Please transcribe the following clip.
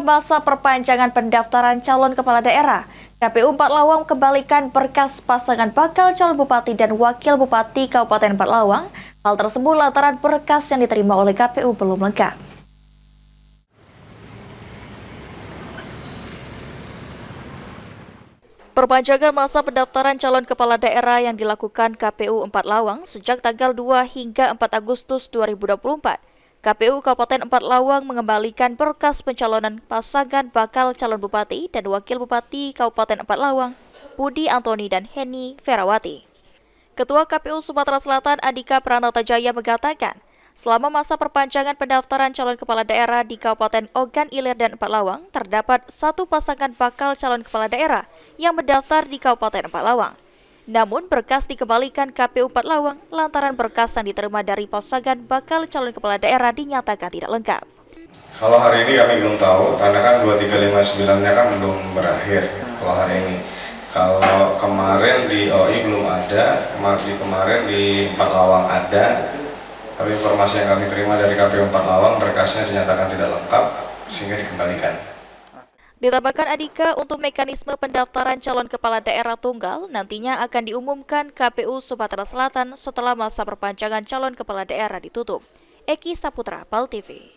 masa perpanjangan pendaftaran calon kepala daerah, KPU Empat Lawang kembalikan berkas pasangan bakal calon bupati dan wakil bupati Kabupaten Empat Lawang. Hal tersebut lantaran berkas yang diterima oleh KPU belum lengkap. Perpanjangan masa pendaftaran calon kepala daerah yang dilakukan KPU Empat Lawang sejak tanggal 2 hingga 4 Agustus 2024. KPU Kabupaten Empat Lawang mengembalikan berkas pencalonan pasangan bakal calon bupati dan wakil bupati Kabupaten Empat Lawang, Budi Antoni dan Heni Ferawati. Ketua KPU Sumatera Selatan Andika Pranatajaya mengatakan, selama masa perpanjangan pendaftaran calon kepala daerah di Kabupaten Ogan Ilir dan Empat Lawang, terdapat satu pasangan bakal calon kepala daerah yang mendaftar di Kabupaten Empat Lawang. Namun berkas dikembalikan KPU Empat Lawang lantaran berkas yang diterima dari pasangan bakal calon kepala daerah dinyatakan tidak lengkap. Kalau hari ini kami belum tahu, karena kan 2359-nya kan belum berakhir kalau hari ini. Kalau kemarin di OI belum ada, kemarin di Empat Lawang ada, tapi informasi yang kami terima dari KPU Empat Lawang berkasnya dinyatakan tidak lengkap sehingga dikembalikan. Ditambahkan Andika, untuk mekanisme pendaftaran calon kepala daerah tunggal nantinya akan diumumkan KPU Sumatera Selatan setelah masa perpanjangan calon kepala daerah ditutup. Eki Saputra, PAL TV.